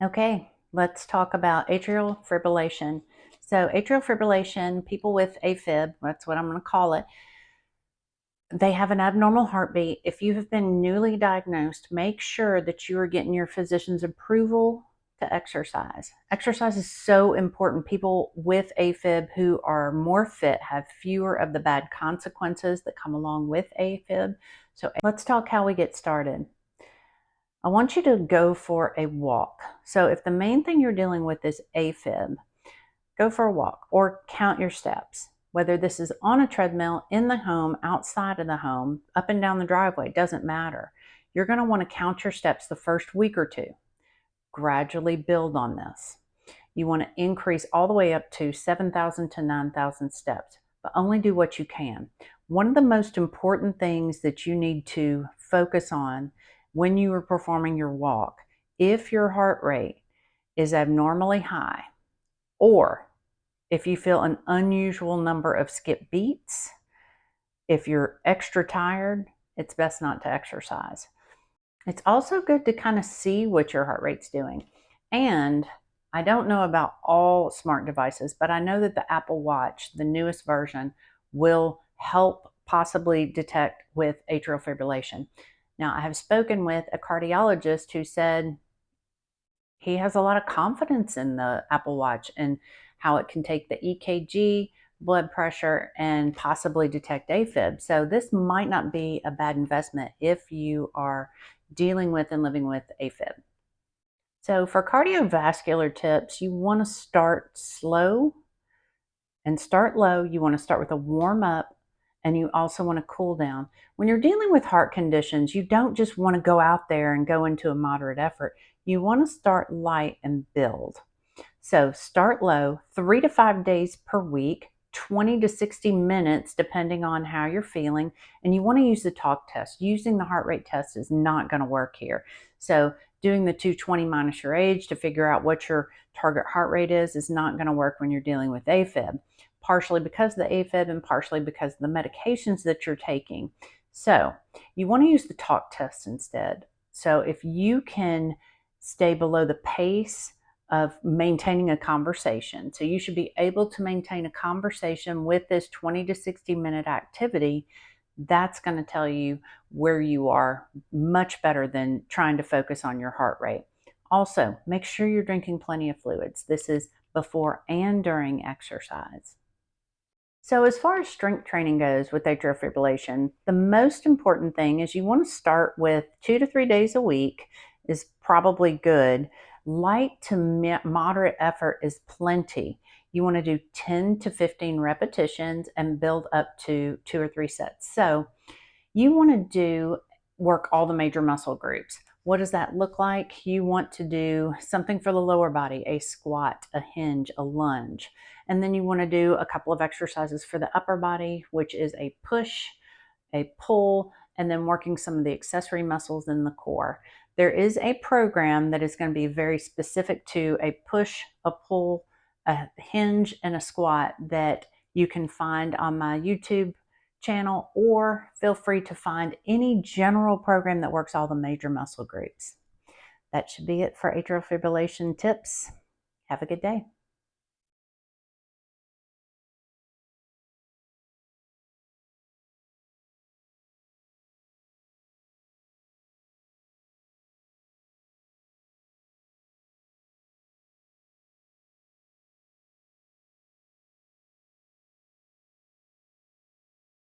Okay, let's talk about atrial fibrillation. So, atrial fibrillation, people with AFib, that's what I'm going to call it, they have an abnormal heartbeat. If you have been newly diagnosed, make sure that you are getting your physician's approval to exercise. Exercise is so important. People with AFib who are more fit have fewer of the bad consequences that come along with AFib. So, let's talk how we get started. I want you to go for a walk. So if the main thing you're dealing with is AFib, go for a walk or count your steps. Whether this is on a treadmill, in the home, outside of the home, up and down the driveway, doesn't matter. You're going to want to count your steps the first week or two. Gradually build on this. You want to increase all the way up to 7,000 to 9,000 steps, but only do what you can. One of the most important things that you need to focus on when you are performing your walk, if your heart rate is abnormally high, or if you feel an unusual number of skip beats, if you're extra tired, it's best not to exercise. It's also good to kind of see what your heart rate's doing. And I don't know about all smart devices, but I know that the Apple Watch, the newest version, will help possibly detect with atrial fibrillation. Now, I have spoken with a cardiologist who said he has a lot of confidence in the Apple Watch and how it can take the EKG, blood pressure, and possibly detect AFib. So this might not be a bad investment if you are dealing with and living with AFib. So for cardiovascular tips, you want to start slow and start low. You want to start with a warm up, and you also want to cool down. When you're dealing with heart conditions, you don't just want to go out there and go into a moderate effort. You want to start light and build. So start low, 3 to 5 days per week, 20 to 60 minutes, depending on how you're feeling. And you want to use the talk test. Using the heart rate test is not going to work here. So doing the 220 minus your age to figure out what your target heart rate is not going to work when you're dealing with AFib, partially because of the AFib and partially because of the medications that you're taking. So you want to use the talk test instead. So if you can stay below the pace of maintaining a conversation. So you should be able to maintain a conversation with this 20 to 60 minute activity. That's going to tell you where you are much better than trying to focus on your heart rate. Also, make sure you're drinking plenty of fluids. This is before and during exercise. So as far as strength training goes with atrial fibrillation, the most important thing is you want to start with 2 to 3 days a week is probably good. Light to moderate effort is plenty. You want to do 10 to 15 repetitions and build up to 2 or 3 sets. So you want to work all the major muscle groups. What does that look like? You want to do something for the lower body, a squat, a hinge, a lunge. And then you want to do a couple of exercises for the upper body, which is a push, a pull, and then working some of the accessory muscles in the core. There is a program that is going to be very specific to a push, a pull, a hinge, and a squat that you can find on my YouTube channel, or feel free to find any general program that works all the major muscle groups. That should be it for atrial fibrillation tips. Have a good day.